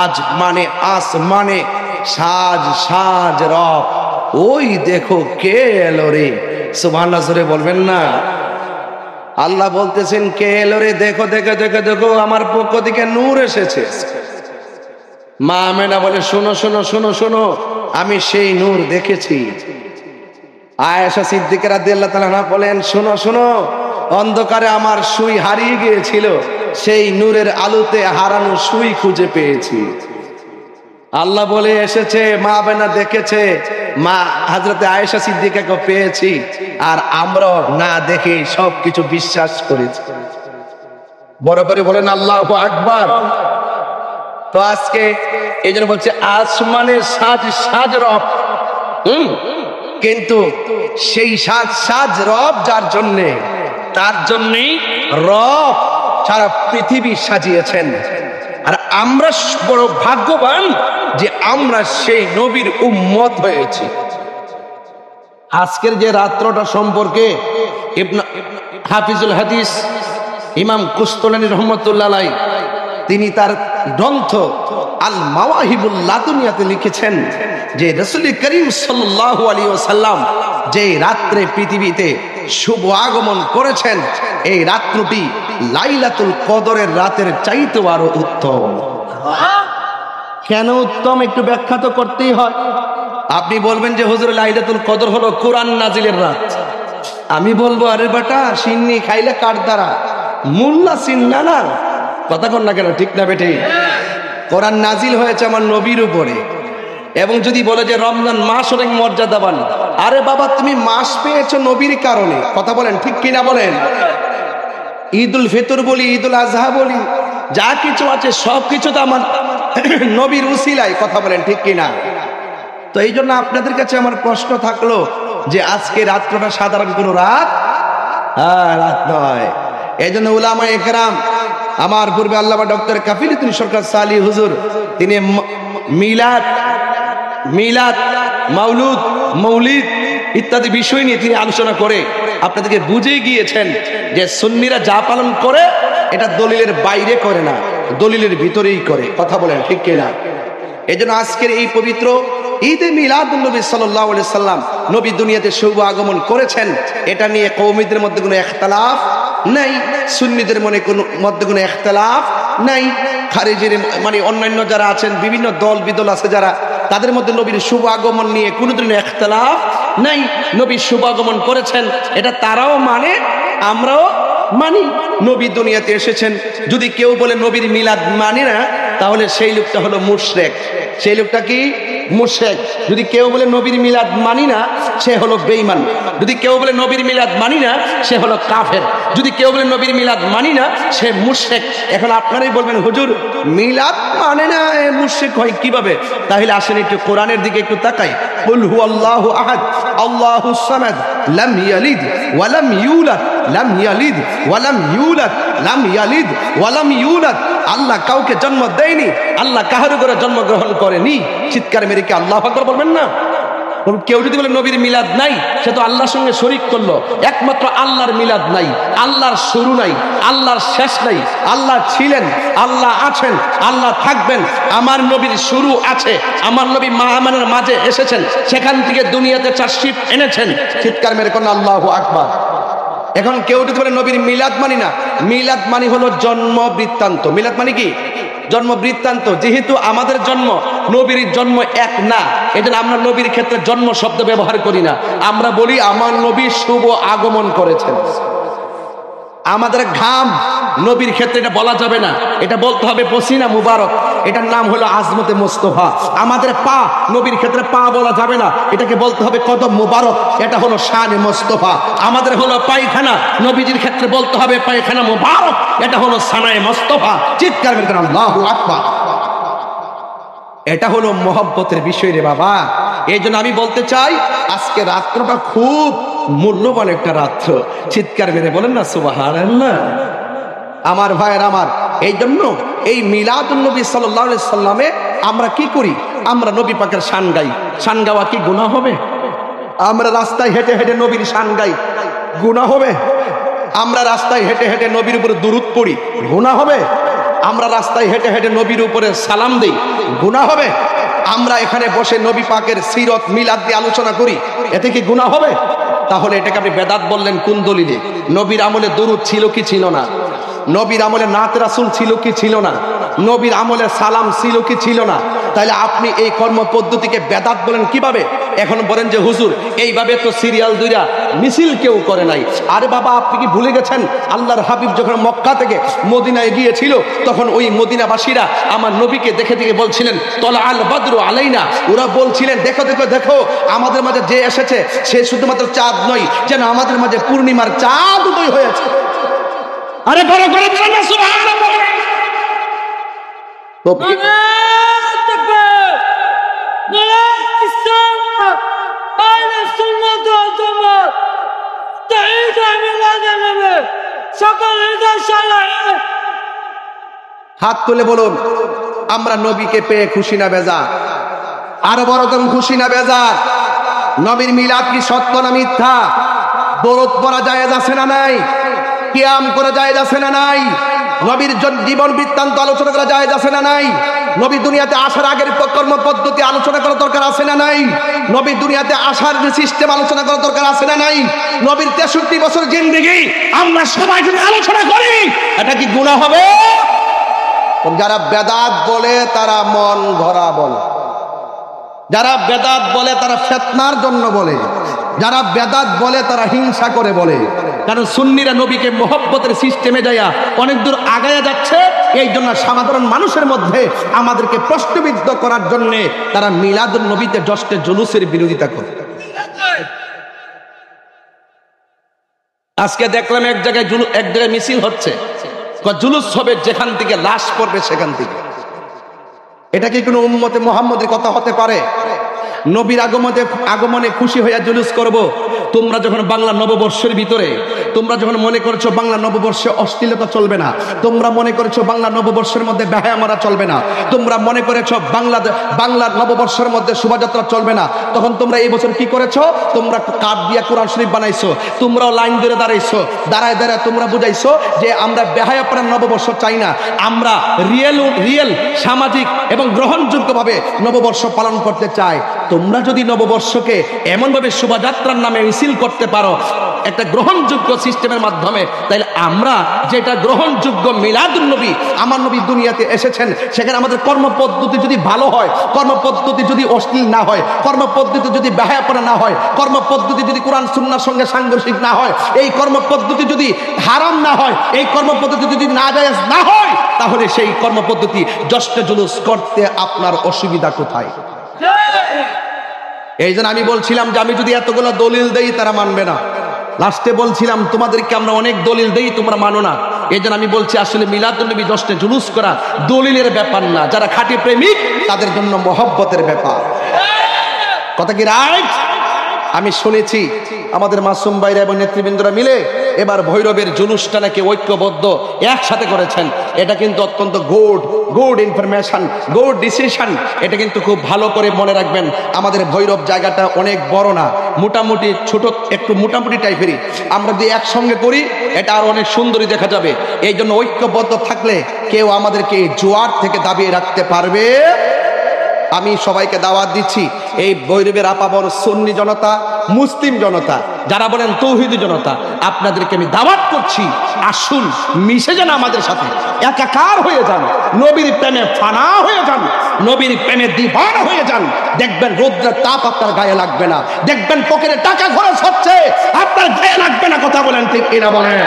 আজ মানে আসমানে সাজ সাজ রব, ওই দেখো কে এলো রে। সুবহানাল্লাহ জোরে বলবেন না? আল্লাহ বলতেছেন কে এলো রে, দেখো দেখো দেখো দেখো আমার পক্ষ থেকে নূর এসেছে। মা আমেনা বলে শোনো শোনো শোনো শোনো, আমি সেই নূর দেখেছি। আয়েশা সিদ্দিকা রাদিয়াল্লাহু তাআলা আনহা বলেন শোনো শোনো, অন্ধকারে আমার সুই হারিয়ে গিয়েছিল, সেই নূরের আলোতে হারানো সুই খুঁজে পেয়েছি। আল্লাহ বলে এসেছে, মা আমেনা দেখেছে, মা হযরতে আয়েশা সিদ্দিকাকে পেয়েছি, আর আমরা না দেখে সবকিছু বিশ্বাস করেছি। বড় করে বলেন আল্লাহু আকবার। তো আজকে এই জন্য বলছে আসমানে সাজ সাজ রব, কিন্তু সেই সাজ সাজ রব যার জন্যে, তার জন্যই রব সারা পৃথিবী সাজিয়েছেন। আর আমরা বড় ভাগ্যবান যে আমরা সেই নবীর উম্মত হয়েছি। আজকের যে রাত্রটা সম্পর্কে হাফিজুল হাদিস ইমাম কুস্তুলানী রহমতুল্লাহ আলাইহি তিনি তার গ্রন্থ আল মাওয়াহিবুল লাদুনিয়াতে লিখেছেন যে রাসূল করিম সাল্লাল্লাহু আলাইহি ওয়াসাল্লাম যে রাত্রে পৃথিবীতে শুভ আগমন করেছেন, এই রাত্রটি লাইলাতুল কদরের রাতের চাইতেও আরো উত্তম। কেন উত্তম একটু ব্যাখ্যা তো করতেই হয়। আপনি বলবেন যে হুজুর লাইলাতুল কদর হলো কোরআন নাজিলের রাত। আমি বলবো আরে বেটা সিন্নি খাইলে কার দ্বারা, মোল্লা সিন্না না, কথা কন না কেন, ঠিক না বেটে? কোরআন নাজিল হয়েছে আমার নবীর উপরে। এবং যদি বলে যে রমজান মাস অনেক মর্যাদাবান, আরে বাবা তুমি মাস পেয়েছো নবীর কারণে, কথা বলেন ঠিক কিনা বলেন? ঈদুল ফিতর বলি, ঈদুল আজহা বলি, যা কিছু আছে সব কিছু তো আমার নবীর উসিলায়, কথা বলেন ঠিক কিনা? তো এই জন্য আপনাদের কাছে আমার প্রশ্ন থাকলো যে আজকে রাত্রটা সাধারণ কোনো রাত রাত নয়। এই জন্য উলামায়ে কেরাম, আমার পূর্বে আল্লামা ডক্টর কাফিলুদ্দিন সরকার সালি হুজুর, তিনি মিলাদ মিলাদ মাউলুদ মৌলিদ ইত্যাদি বিষয় নিয়ে তিনি আলোচনা করে আপনাদেরকে বুঝে গিয়েছেন যে সুন্নিরা যা পালন করে এটা দলিলের বাইরে করে না, দলিলের ভিতরেই করে, কথা বলেন ঠিক কিনা? এই জন্য আজকের এই পবিত্র ঈদে মিলাদুন নবী সাল্লাল্লাহু আলাইহি সাল্লাম, নবী দুনিয়াতে শুভ আগমন করেছেন, এটা নিয়ে কওমীদের মধ্যে কোনো ইখতিলাফ নাই, সুন্নিদের মধ্যে কোনো ইখতিলাফ নাই, খারিজির মানে অন্যান্য যারা আছেন বিভিন্ন দল বিদল আছে যারা, তাদের মধ্যে নবীর শুভ আগমন নিয়ে কোনো ধরনের ইখতিলাফ নাই। নবী শুভ আগমন করেছেন, এটা তারাও মানে, আমরাও মানি। নবী দুনিয়াতে এসেছেন, যদি কেউ বলে নবীর মিলাদ মানি না, তাহলে সেই লোকটা হলো মুশরিক। সেই লোকটা কি? মুশরিক। যদি কেউ বলে নবীর মিলাদ মানি না, সে হলো বেঈমান। যদি কেউ বলে নবীর মিলাদ মানি না, সে হলো কাফের। যদি কেউ বলে নবীর মিলাদ মানি না, সে মুশরিক। এখন আপনারাই বলবেন হুজুর মিলাদ মানে না, মুশরিক হয় কিভাবে? তাহলে আসেন একটু কোরআনের দিকে একটু তাকাই। কুল হুয়াল্লাহু আহাদ আল্লাহুস সামাদ লাম ইয়ালিদ ওয়া লাম ইউলাদ লাম ইয়ালিদ ওয়া লাম ইউলাদ লাম ইয়ালিদ ওয়া লাম ইউলাদ। আল্লাহ কাউকে জন্ম দেয়নি, আল্লাহ কাহার উপরে জন্মগ্রহণ করেনি। চিৎকার মেরে কি আল্লাহু আকবার বলবেন না? কেউ যদি বলে নবীর মিলাদ নাই, সে তো আল্লাহর সঙ্গে শরীক করলো। একমাত্র আল্লাহর মিলাদ নাই, আল্লাহর শুরু নাই, আল্লাহর শেষ নাই। আল্লাহ ছিলেন, আল্লাহ আছেন, আল্লাহ থাকবেন। আমার নবীর শুরু আছে, আমার নবী মা আমেনার মাঝে এসেছেন, সেখান থেকে দুনিয়াতে চারশিপ এনেছেন। চিৎকার মেরে কোন আল্লাহু আকবার। এখন কেউ যদি বলে নবীর মিলাদ মানি না, মিলাদ মানি হলো জন্ম বৃত্তান্ত। মিলাদ মানে কি? জন্ম বৃত্তান্ত। যেহেতু আমাদের জন্ম নবীর জন্ম এক না, এজন্য আমরা নবীর ক্ষেত্রে জন্ম শব্দ ব্যবহার করি না। আমরা বলি আমার নবী শুভ আগমন করেছেন। আমাদের ঘাম নবীর ক্ষেত্রে এটা বলা যাবে না, এটা বলতে হবে পসিনা মুবারক, এটার নাম হলো আজমতে মুস্তফা। আমাদের পা নবীর ক্ষেত্রে পা বলা যাবে না, এটাকে বলতে হবে কদম মুবারক, এটা হলো শানে মুস্তফা। আমাদের হলো পায়খানা, নবীজির ক্ষেত্রে বলতে হবে পায়খানা মুবারক, এটা হলো সানায়ে মুস্তফা। চিৎকার করে আল্লাহু আকবার। এটা হলো মহব্বতের বিষয় রে বাবা। এই জন্য আমি বলতে চাই আজকে রাত্রটা খুব মূল্যবান একটা রাত্র। চিৎকার মেরে বলেন না সুবহানাল্লাহ। আমার ভাইয়ের আমার, এই জন্য এই মিলাদুন নবী সাল্লাল্লাহু আলাইহি সাল্লামে আমরা কি করি? আমরা নবী পাকের শান গাই। শান গাওয়া কি গুনাহ হবে? আমরা রাস্তায় হেঁটে হেঁটে নবীর শান গাই, গুনাহ হবে? আমরা রাস্তায় হেঁটে হেঁটে নবীর উপর দুরূদ পড়ি, গুনাহ হবে? আমরা রাস্তায় হেঁটে হেঁটে নবীর উপরে সালাম দেই, গুনাহ হবে? আমরা এখানে বসে নবী পাকের সিরত মিলাদ দিয়ে আলোচনা করি, এতে কি গুনাহ হবে? তাহলে এটাকে আপনি বেদাত বললেন কোন দলিলে? নবীর আমলে দরুদ ছিল কি ছিল না? নবীর আমলে নাত রাসূল ছিল কি ছিল না? নবীর আমলে সালাম ছিল কি ছিল না? তাহলে আপনি এই কর্ম পদ্ধতিকে বেদাত বলেন কিভাবে? এখন বলেন যে হুজুর এইভাবে তো সিরিয়াল দুইরা মিছিল কেউ করে নাই। আরে বাবা, আপনি কি ভুলে গেছেন আল্লাহর হাবিব যখন মক্কা থেকে মদিনায় গিয়েছিল তখন ওই মদিনাবাসীরা আমার নবীকে দেখে দেখে বলছিলেন তলা আল বদরু আলাইনা। ওরা বলছিলেন দেখো দেখো দেখো আমাদের মাঝে যে এসেছে সে শুধুমাত্র চাঁদ নয়, যেন আমাদের মাঝে পূর্ণিমার চাঁদ উদয় হয়েছে। আরে বড় করে বলেন না সুবহানাল্লাহ। হাত তুলে বলুন আমরা নবীকে পেয়ে খুশি না বেজার? আরো বড় কম খুশি না বেজার? নবীর মিলাদ কি সত্য না মিথ্যা? দরুদ পড়া জায়েজ আছে না নাই? কিয়াম করা জায়েজ আছে না নাই? নবীর জীবন বৃত্তান্ত আলোচনা করা জায়েজ আছে না নাই? নবী দুনিয়াতে আসার আগের কর্ম পদ্ধতি আলোচনা করা দরকার আছে না নাই? নবী দুনিয়াতে আসার যে সিস্টেম আলোচনা করা দরকার আছে না নাই? নবীর 63 বছর জিন্দেগি আমরা সবাই যদি আলোচনা করি এটা কি গুনাহ হবে? যারা বেদাত বলে তারা মন গড়া বলে, যারা বেদাত বলে তারা ফিতনার জন্য বলে, যারা বেদাত বলে তারা হিংসা করে বলে। কারণ সুন্নিরা নবীকে মহব্বতের সিস্টেমে যাইয়া অনেক দূর আগায়া যাচ্ছে, এই জন্য সাধারণ মানুষের মধ্যে আমাদেরকে প্রশ্নবিদ্ধ করার জন্য তারা মিলাদুন নবীতে জশ্নে জুলুসের বিরোধিতা করে। আজকে দেখলাম এক জায়গায় মিছিল হচ্ছে, জুলুস হবে যেখান থেকে লাশ পড়বে সেখান থেকে। এটা কি কোনো উম্মতে মুহাম্মদের কথা হতে পারে? নবীর আগমনে খুশি হইয়া জুলুস করব। তোমরা যখন বাংলা নববর্ষের ভিতরে তোমরা যখন মনে করছো বাংলা নববর্ষে অশ্লীলতা চলবে না, তোমরা মনে করেছো বাংলা নববর্ষের মধ্যে বেহায়া মারা চলবে না, তোমরা মনে করেছো বাংলার নববর্ষের মধ্যে শোভাযাত্রা চলবে না, তখন তোমরা এই বছর কি করেছো? তোমরা কাঠ দিয়া কোরআন শরীফ বানাইছো, তোমরাও লাইন ধরে দাঁড়াইছো, দাঁড়ায় তোমরা বুঝাইছো যে আমরা বেহায়াপনার নববর্ষ চাই না, আমরা রিয়েল সামাজিক এবং গ্রহণযোগ্যভাবে নববর্ষ পালন করতে চাই। তোমরা যদি নববর্ষকে এমনভাবে শোভাযাত্রার নামে মিছিল করতে পারো একটা গ্রহণযোগ্য সিস্টেমের মাধ্যমে, তাহলে আমরা যেটা গ্রহণযোগ্য মিলাদুন নবী, আমার নবী দুনিয়াতে এসেছেন, সেখানে আমাদের কর্মপদ্ধতি যদি ভালো হয়, কর্মপদ্ধতি যদি অশ্লীল না হয়, কর্মপদ্ধতি যদি বেহায়াপনা না হয়, কর্মপদ্ধতি যদি কোরআন সুন্নাহর সঙ্গে সাংঘর্ষিক না হয়, এই কর্মপদ্ধতি যদি হারাম না হয়, এই কর্মপদ্ধতি যদি নাজায়েজ না হয়, তাহলে সেই কর্মপদ্ধতি জশ্নে জুলুস করতে আপনার অসুবিধা কোথায়? এই জন্য আমি বলছিলাম যে আমি যদি এতগুলো দলিল দেই তারা মানবে না। লাস্টে বলছিলাম তোমাদেরকে আমরা অনেক দলিল দেই, তোমরা মানো না। এই জন্য আমি বলছি আসলে মিলাদুন নবী জশ্নে জুলুস করা দলিলের ব্যাপার না, যারা খাঁটি প্রেমিক তাদের জন্য মহব্বতের ব্যাপার। কথা কি রাইট? আমি শুনেছি আমাদের মাসুম ভাইরা এবং নেতৃবৃন্দরা মিলে এবার ভৈরবের জুলুসটা নাকি ঐক্যবদ্ধ একসাথে করেছেন। এটা কিন্তু অত্যন্ত গুড ইনফরমেশন, গুড ডিসিশন। এটা কিন্তু খুব ভালো করে মনে রাখবেন। আমাদের ভৈরব জায়গাটা অনেক বড় না, মোটামুটি ছোট, একটু মোটামুটি টাইপেরই। আমরা যদি একসঙ্গে করি এটা আরো অনেক সুন্দরী দেখা যাবে। এই জন্য ঐক্যবদ্ধ থাকলে কেউ আমাদেরকে জোয়ার থেকে দাবিয়ে রাখতে পারবে। আমি সবাইকে দাওয়াত দিচ্ছি, এই ভৈরবের আপাবর সুন্নি জনতা, মুসলিম জনতা, যারা বলেন তৌহিদি জনতা, আপনাদেরকে আমি দাওয়াত করছি, আসুন মিশে যান আমাদের সাথে, একাকার হয়ে যান, নবীর প্রেমে ফানা হয়ে যান, নবীর প্রেমে দিবানা হয়ে যান। দেখবেন রৌদ্রের তাপ আপনার গায়ে লাগবে না, দেখবেন পকেটে টাকা খরচ হচ্ছে আপনার গায়ে লাগবে না। কথা বলেন ঠিক কিনা বলেন?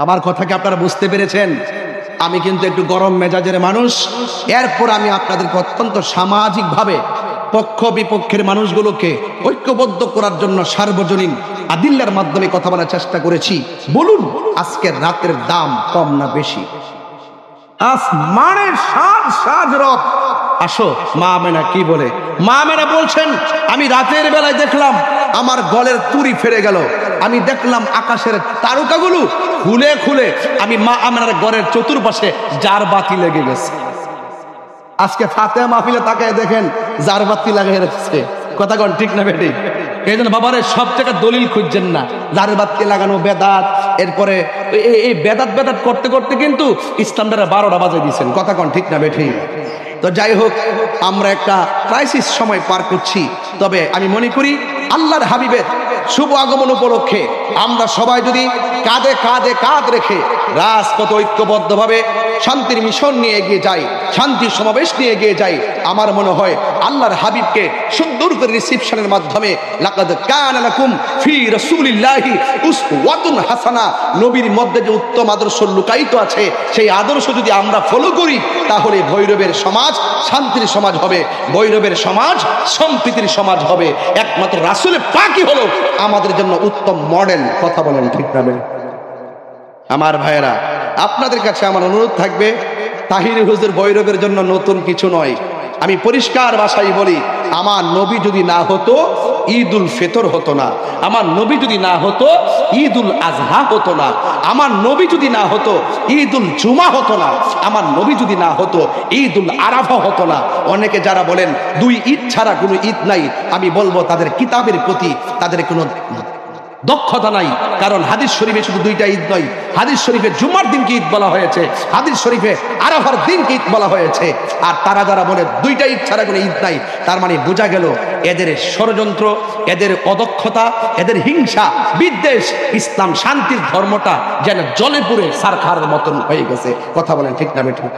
আমার কথা কি আপনারা বুঝতে পেরেছেন? আমি কিন্তু একটু গরম মেজাজের মানুষ, এরপর আমি আপনাদেরকে অত্যন্ত সামাজিকভাবে পক্ষ বিপক্ষের মানুষগুলোকে ঐক্যবদ্ধ করার জন্য সার্বজনীন আদিল্লার মাধ্যমে কথা বলার চেষ্টা করেছি। বলুন আজকের রাতের দাম কম না বেশি? আসমানের সাজ রব। আসো মা আমেনা কি বলে? মা আমেনা বলছেন আমি রাতের বেলায় দেখলাম আমার গলের তুড়ি ফেরে গেল, আমি দেখলাম আকাশের তারকাগুলো খুলে খুলে আমি মা আমেনার ঘরের চতুর্পাশে জার বাতি লেগে গেছে। আজকে ফাতেহা মাহফিলে তাকায় দেখেন জার বাতি লাগাই রাখছে। কথা কোন ঠিক না বেটি? এই জন্য বাবারে সব জায়গায় দলিল খুঁজছেন না, ঝাড়ু বাতি লাগানো বেদাত, এরপরে এই বেদাত বেদাত করতে করতে কিন্তু ইসলামটারে 12টা বাজে দিয়েছেন। কথা কন ঠিক না বেঠিক? তো যাই হোক, আমরা একটা ক্রাইসিস সময় পার করছি। তবে আমি মনে করি আল্লাহর হাবিবের শুভ আগমন উপলক্ষে আমরা সবাই যদি কাঁধে কাঁধে কাঁধ রেখে রাজপথ ঐক্যবদ্ধভাবে শান্তির মিশন নিয়ে এগিয়ে যাই, শান্তির সমাবেশ নিয়ে এগিয়ে যাই, আমার মনে হয় আল্লাহর হাবিবকে সুন্দর করে রিসিপশনের মাধ্যমে লাকাদ কানা লাকুম ফি রাসূলিল্লাহি উসওয়াতুন হাসানা, নবীর মধ্যে যে উত্তম আদর্শ লুকায়িত আছে, সেই আদর্শ যদি আমরা ফলো করি তাহলে ভৈরবের সমাজ শান্তির সমাজ হবে, ভৈরবের সমাজ সম্প্রীতির সমাজ হবে। একমাত্র রাসূল পাকই হলো আমাদের জন্য উত্তম মডেল। কথা বলেন ঠিক না? আমার ভাইয়েরা, আপনাদের কাছে আমার অনুরোধ থাকবে, তাহির হুজুর ভৈরবের জন্য নতুন কিছু নয়। আমি পরিষ্কার ভাষায় বলি, আমার নবী যদি না হতো ঈদুল ফিতর হতো না, আমার নবী যদি না হতো ঈদুল আজহা হতো না, আমার নবী যদি না হতো ঈদুল জুমা হতো না, আমার নবী যদি না হতো ঈদুল আরাফা হতো না। অনেকে যারা বলেন 2 ঈদ ছাড়া কোনো ঈদ নাই, আমি বলবো তাদের কিতাবের প্রতি তাদের কোনো দক্ষতা নাই। কারণ হাদিস শরীফে শুধু 2টা ঈদ নয়, হাদিস শরীফে জুমার দিনকে ঈদ বলা হয়েছে, হাদিস শরীফে আরাফার দিনকে ঈদ বলা হয়েছে। আর তারা যারা বলে 2টা ঈদ ছাড়া কোনো ঈদ নাই, তার মানে বোঝা গেল এদের ষড়যন্ত্র, এদের অদক্ষতা, এদের হিংসা বিদ্বেষ, ইসলাম শান্তির ধর্মটা যেন জলে পুড়ে সারখারের মতন হয়ে গেছে। কথা বলেন ঠিক না বেঠিক?